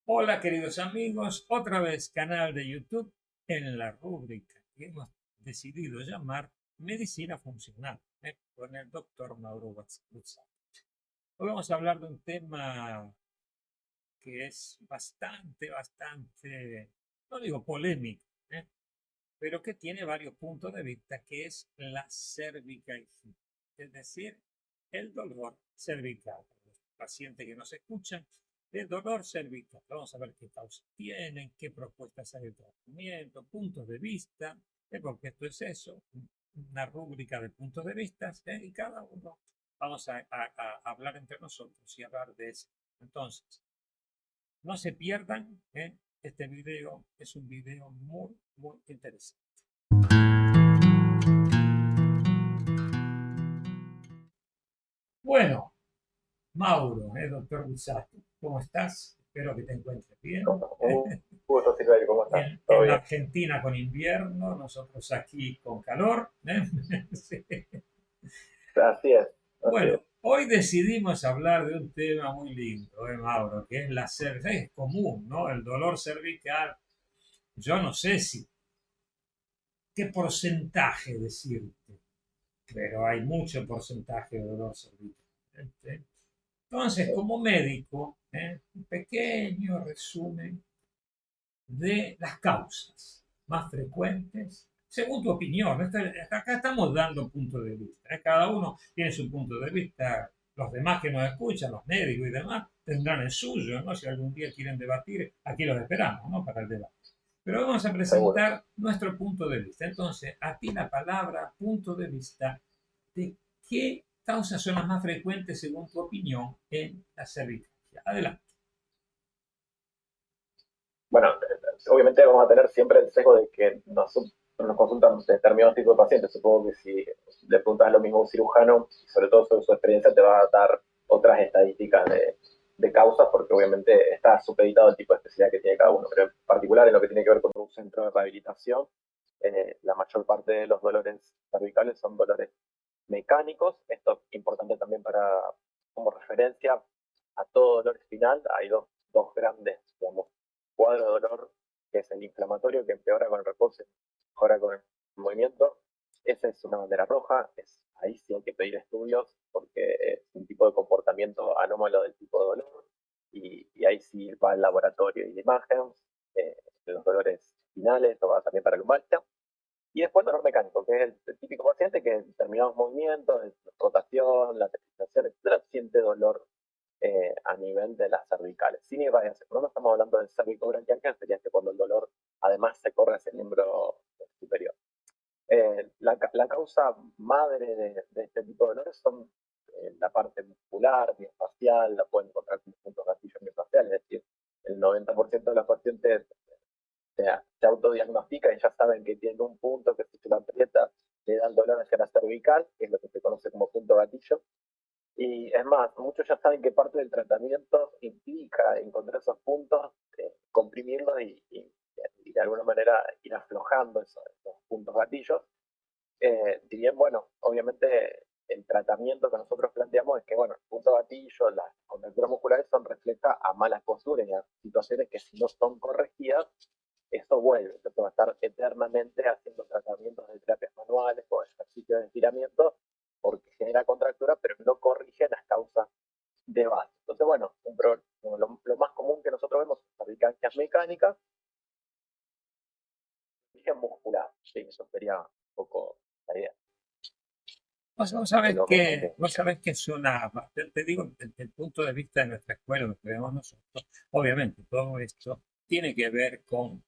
Hola queridos amigos, otra vez canal de YouTube en la rúbrica que hemos decidido llamar Medicina Funcional, con el doctor Mauro Buzzati. Hoy vamos a hablar de un tema que es bastante, no digo polémico, pero que tiene varios puntos de vista, que es la cervicalgia, es decir, el dolor cervical. Los pacientes que nos escuchan, el dolor cervical. Vamos a ver qué causas tienen, qué propuestas hay de tratamiento, puntos de vista, porque esto es eso, una rúbrica de puntos de vista, y cada uno vamos a hablar entre nosotros y hablar de eso. Entonces, no se pierdan, este video es un video muy interesante. Bueno, Mauro, doctor Buzzati, ¿cómo estás? Espero que te encuentres bien. Un gusto, Silverio, ¿cómo estás? ¿Todo En la bien? Argentina con invierno, nosotros aquí con calor. Sí. Así es, así Bueno, es. hoy decidimos hablar de un tema muy lindo, Mauro, que es la cervical. Es común, ¿no? El dolor cervical. Yo no sé si qué porcentaje decirte, pero hay mucho porcentaje de dolor cervical. Entonces, como médico, un pequeño resumen de las causas más frecuentes, según tu opinión. Acá estamos dando puntos de vista. Cada uno tiene su punto de vista. Los demás que nos escuchan, los médicos y demás, tendrán el suyo, ¿no? Si algún día quieren debatir, aquí los esperamos, ¿no? Para el debate. Pero vamos a Seguro. presentar nuestro punto de vista. Entonces, a ti la palabra punto de vista de qué causas son las más frecuentes según tu opinión en la cervicacia. Adelante. Bueno, obviamente vamos a tener siempre el sesgo de que nos consultan determinados tipos de pacientes. Supongo que si le preguntas lo mismo a un cirujano, sobre todo sobre su experiencia, te va a dar otras estadísticas de causas, porque obviamente está supeditado el tipo de especialidad que tiene cada uno. Pero en particular en lo que tiene que ver con un centro de rehabilitación, la mayor parte de los dolores cervicales son dolores mecánicos. Esto es importante también como referencia a todo dolor espinal. Hay dos grandes, digamos, cuadros de dolor, que es el inflamatorio, que empeora con el reposo, mejora con el movimiento. Esa es una bandera roja. Ahí sí hay que pedir estudios porque es un tipo de comportamiento anómalo del tipo de dolor. Y ahí sí va al laboratorio y de imagen, de los dolores espinales, o va también para lumbalgia. Y después el dolor mecánico, que es el típico paciente que en determinados movimientos, de rotación, la lateralización, etcétera, siente dolor a nivel de las cervicales, sin irradiación. No estamos hablando de cervicobraquialgia, sería que cuando el dolor además se corre hacia el miembro superior. La causa madre de este tipo de dolores son la parte muscular, miofascial, la pueden encontrar como puntos gatillos miofasciales, es decir, el 90% de los pacientes se autodiagnostica y ya saben que tienen un punto que si se lo aprieta le da el dolor hacia la cervical, que es lo que se conoce como punto gatillo. Y es más, muchos ya saben que parte del tratamiento implica encontrar esos puntos, comprimirlos y de alguna manera ir aflojando esos puntos gatillos. Si bien, bueno, obviamente el tratamiento que nosotros planteamos es que, bueno, el punto gatillo, las contracturas musculares son refleja a malas posturas y a situaciones que si no son corregidas, eso vuelve. Entonces va a estar eternamente haciendo tratamientos de terapias manuales o ejercicios de estiramiento porque genera contractura, pero no corrige las causas de base. Entonces, bueno, lo más común que nosotros vemos son fabricancias mecánicas y muscular. Sí, eso sería un poco la idea. Vos De sabés lo que, que, vos sabés que es una, te digo, desde el punto de vista de nuestra escuela, lo que vemos nosotros, obviamente todo esto tiene que ver con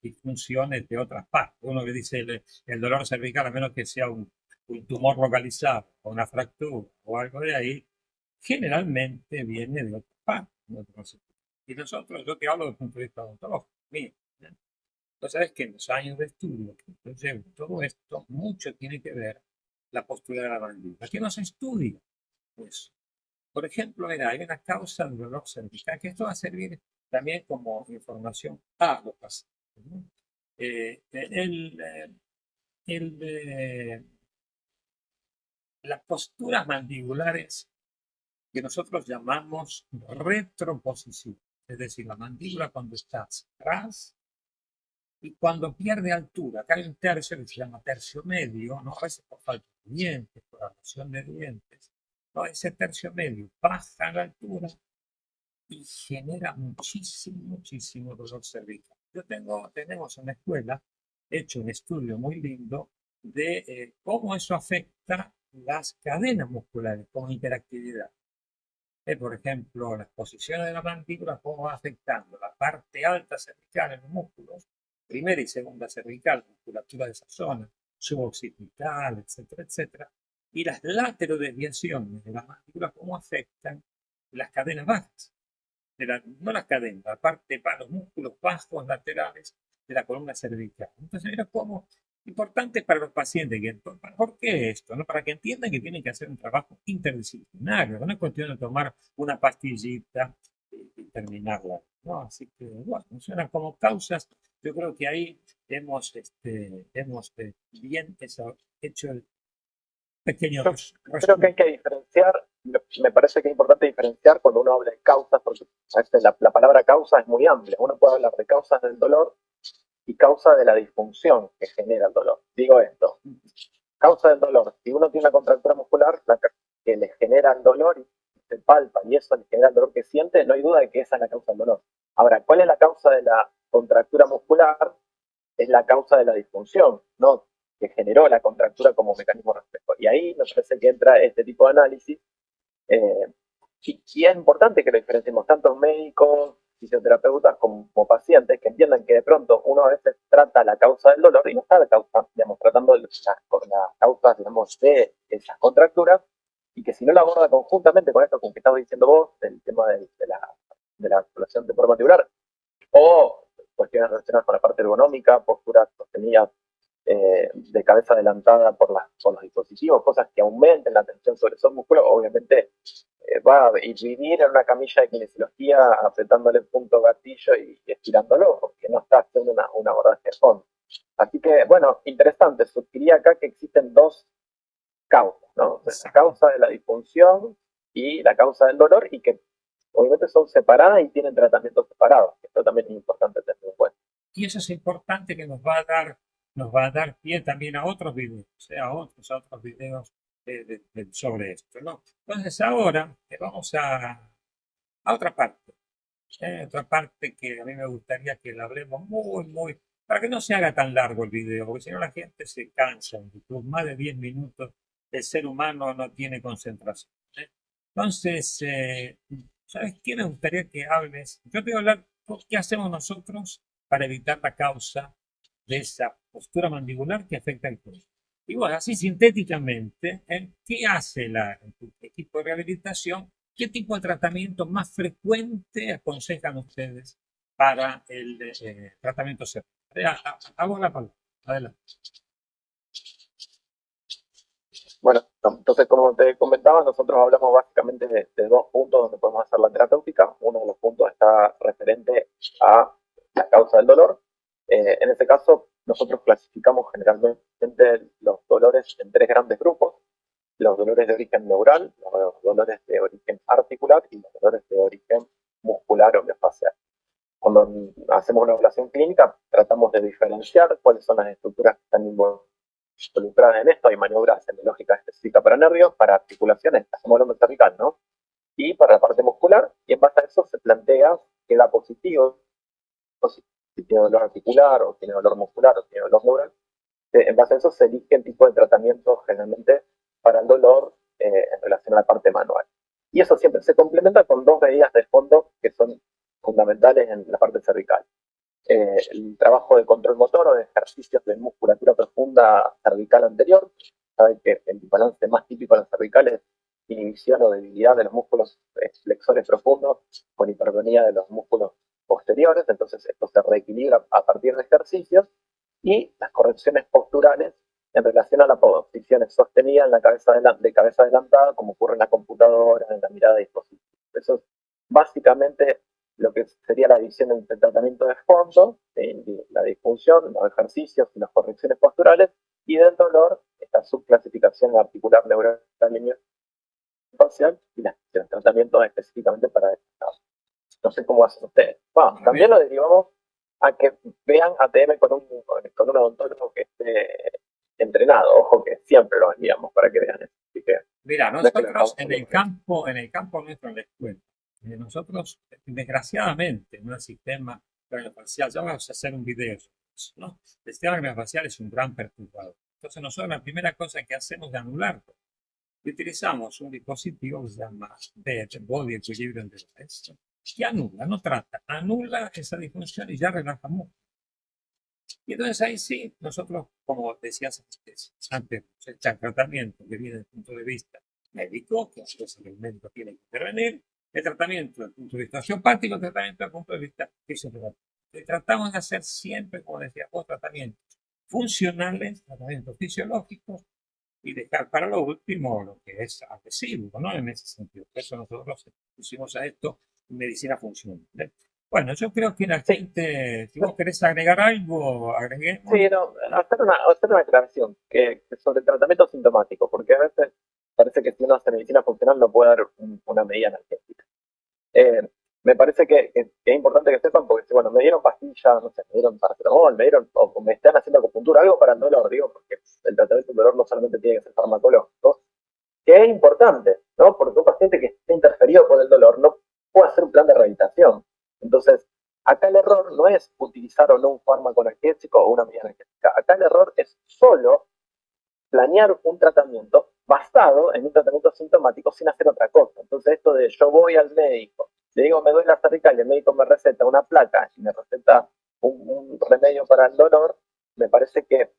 disfunciones de otras partes. Uno que dice el dolor cervical, a menos que sea un tumor localizado o una fractura o algo de ahí, generalmente viene de otras partes. Y nosotros, yo te hablo desde el punto de vista odontológico. Mira, vos sabés que en los años de estudio que yo llevo todo esto, mucho tiene que ver la postura de la mandíbula. ¿Qué no se estudia? Pues, por ejemplo, mira, hay una causa del dolor cervical, que esto va a servir también como información a los pacientes, ¿no? El, el, las posturas mandibulares que nosotros llamamos retroposición, es decir, la mandíbula cuando está atrás y cuando pierde altura. Acá hay un tercio que se llama tercio medio, ¿no? A veces por falta de dientes, por ablación de dientes, ¿no? Ese tercio medio baja la altura y genera muchísimo dolor cervical. Tenemos en la escuela hecho un estudio muy lindo de cómo eso afecta las cadenas musculares con hiperactividad. Por ejemplo, las posiciones de la mandíbula, cómo va afectando la parte alta cervical en los músculos, primera y segunda cervical, musculatura de esa zona, suboccipital, etcétera, etcétera, y las laterodesviaciones de la mandíbula, cómo afectan las cadenas bajas no las cadenas, la parte para los músculos bajos laterales de la columna cervical. Entonces, mira cómo importante para los pacientes. ¿Por qué esto? ¿No? Para que entiendan que tienen que hacer un trabajo interdisciplinario. No es cuestión de tomar una pastillita y terminarla. ¿No? Así que, bueno, funcionan como causas. Yo creo que ahí hemos bien hecho el pequeño Yo creo que resumen. hay que diferenciar, me parece que es importante diferenciar cuando uno habla de causas, porque a veces la palabra causa es muy amplia. Uno puede hablar de causas del dolor y causa de la disfunción que genera el dolor. Digo esto, causa del dolor. Si uno tiene una contractura muscular que le genera el dolor y se palpa y eso le genera el dolor que siente, no hay duda de que esa es la causa del dolor. Ahora, ¿cuál es la causa de la contractura muscular? Es la causa de la disfunción, ¿no? Que generó la contractura como mecanismo reflejo. Y ahí me parece que entra este tipo de análisis. Eh, y es importante que lo diferenciemos tanto médicos, fisioterapeutas como pacientes, que entiendan que de pronto uno a veces trata la causa del dolor y no está la causa, digamos, tratando las causas, digamos, de esas contracturas, y que si no la aborda conjuntamente con esto con que estabas diciendo vos, del tema de la articulación temporomandibular, o cuestiones relacionadas con la parte ergonómica, posturas sostenidas de cabeza adelantada por los dispositivos, cosas que aumenten la tensión sobre esos músculos, obviamente va a vivir en una camilla de kinesiología apretándole el punto gatillo y estirándolo, porque no está haciendo una abordaje de fondo. Así que, bueno, interesante, sugeriría acá que existen dos causas, ¿no? La causa de la disfunción y la causa del dolor, y que obviamente son separadas y tienen tratamientos separados. Esto también es importante tener en cuenta. Y eso es importante que nos va a dar pie también a otros videos, a otros videos sobre esto, ¿no? Entonces ahora vamos a otra parte que a mí me gustaría que la hablemos para que no se haga tan largo el video, porque si no la gente se cansa en YouTube, más de 10 minutos, el ser humano no tiene concentración. Entonces, ¿sabes qué? Me gustaría que hables. Yo te voy a hablar qué hacemos nosotros para evitar la causa de esa postura mandibular que afecta el cuello. Y bueno, así sintéticamente, ¿qué hace tu equipo de rehabilitación? ¿Qué tipo de tratamiento más frecuente aconsejan ustedes para el tratamiento cervical? Hago la palabra. Adelante. Bueno, entonces, como te comentaba, nosotros hablamos básicamente de dos puntos donde podemos hacer la terapéutica. Uno de los puntos está referente a la causa del dolor. En este caso, nosotros clasificamos generalmente los dolores en tres grandes grupos: los dolores de origen neural, los dolores de origen articular y los dolores de origen muscular o miofascial. Cuando hacemos una evaluación clínica, tratamos de diferenciar cuáles son las estructuras que están involucradas en esto. Hay maniobras en lógica específica para nervios, para articulaciones, estamos hablando de cervical, ¿no? Y para la parte muscular, y en base a eso se plantea qué da positivo, si tiene dolor articular, o tiene dolor muscular, o tiene dolor neural. En base a eso se elige el tipo de tratamiento generalmente para el dolor en relación a la parte manual. Y eso siempre se complementa con dos medidas de fondo que son fundamentales en la parte cervical. El trabajo de control motor o de ejercicios de musculatura profunda cervical anterior. Saben que el balance más típico de la cervical es inhibición o debilidad de los músculos flexores profundos con hipertonía de los músculos posteriores. Entonces esto se reequilibra a partir de ejercicios. Y las correcciones posturales en relación a las posiciones sostenidas en la de cabeza adelantada, como ocurre en la computadora, en la mirada de dispositivos. Eso es básicamente lo que sería la división entre tratamiento de fondo, la disfunción, los ejercicios y las correcciones posturales, y del dolor, esta subclasificación articular, neural y miofascial, y los tratamientos específicamente para este caso. No sé cómo hacen ustedes. Bueno, también lo derivamos a que vean ATM con un odontólogo que esté entrenado. Ojo que siempre lo enviamos para que vean eso. Así que Mira, no es que lo nosotros dejamos por en el campo nuestro en la escuela, nosotros, desgraciadamente, en un sistema craneofacial, ya vamos a hacer un video sobre eso, ¿no? El sistema craneofacial es un gran perturbador. Entonces, nosotros la primera cosa que hacemos es anularlo. Y utilizamos un dispositivo que se llama Body Equilibrium Device, que anula, no trata, anula esa disfunción y ya relaja mucho. Y entonces ahí sí, nosotros, como decías antes, el tratamiento que viene desde el punto de vista médico, que es cosa que el médico tiene que intervenir, el tratamiento desde el punto de vista osteopático, el tratamiento desde el punto de vista fisioterapéutico. Y tratamos de hacer siempre, como decía vos, tratamientos funcionales, tratamientos fisiológicos, y dejar para lo último lo que es agresivo, ¿no? En ese sentido. Por eso nosotros pusimos a esto medicina funcional. Bueno, yo creo que la gente, si vos querés agregar algo, agreguemos. Sí, no, hacer una aclaración que sobre el tratamiento sintomático, porque a veces parece que si uno hace medicina funcional no puede dar una medida analgésica. Me parece que es importante que sepan, porque si, bueno, me dieron pastillas, no sé, me dieron paracetamol, o me están haciendo acupuntura, algo para el dolor, digo, porque el tratamiento del dolor no solamente tiene que ser farmacológico, que es importante, ¿no? Porque un paciente que esté interferido por el dolor no puede hacer un plan de rehabilitación. Entonces, acá el error no es utilizar o no un fármaco analgésico o una medida analgésica. Acá el error es solo planear un tratamiento basado en un tratamiento sintomático sin hacer otra cosa. Entonces, esto de yo voy al médico, le digo me duele la cervical y el médico me receta una placa y me receta un remedio para el dolor, me parece que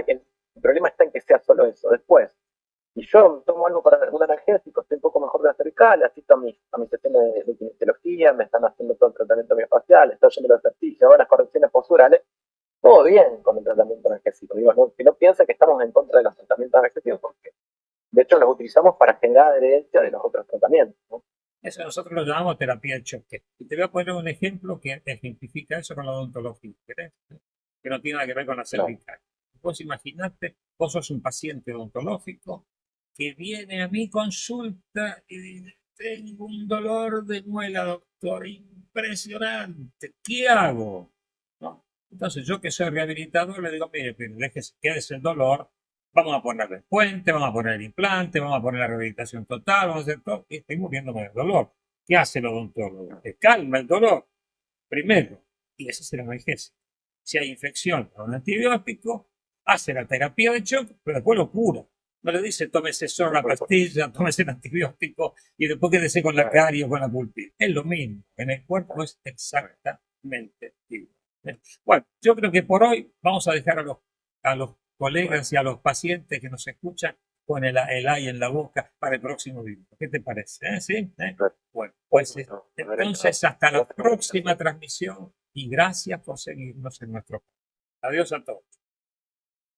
el problema está en que sea solo eso. Después, y yo tomo algo para un analgésico, estoy un poco mejor de la cervical, asisto a mis sesiones de kinesiología, me están haciendo todo el tratamiento miofacial, estoy haciendo los ejercicios, hago las correcciones posturales, todo bien con el tratamiento analgésico. Digo, no, que no piense que estamos en contra de los tratamientos analgésicos, porque de hecho los utilizamos para generar adherencia de los otros tratamientos, ¿no? Eso nosotros lo llamamos terapia de choque. Y te voy a poner un ejemplo que ejemplifica eso con la odontología, ¿crees? Que no tiene nada que ver con la No. cervical. Vos imaginate, vos sos un paciente odontológico que viene a mi consulta y dice, tengo un dolor de muela, doctor, impresionante, ¿qué hago? ¿No? Entonces yo que soy rehabilitador le digo, mire, déjese, quédese el dolor, vamos a ponerle el puente, vamos a poner el implante, vamos a poner la rehabilitación total, vamos a hacer todo, y estoy muriéndome del dolor. ¿Qué hace el odontólogo? Te calma el dolor, primero, y ese es el analgésico. Si hay infección con un antibiótico, hace la terapia de shock, pero después lo cura. No le dice tómese solo la pastilla, tómese el antibiótico y después quédese con la carie o con la pulpita. Es lo mismo. En el cuerpo es exactamente igual. Bueno, yo creo que por hoy vamos a dejar a los colegas y a los pacientes que nos escuchan con el ay en la boca para el próximo video. ¿Qué te parece? ¿Sí? Bueno, pues entonces hasta la próxima transmisión y gracias por seguirnos en nuestro canal. Adiós a todos.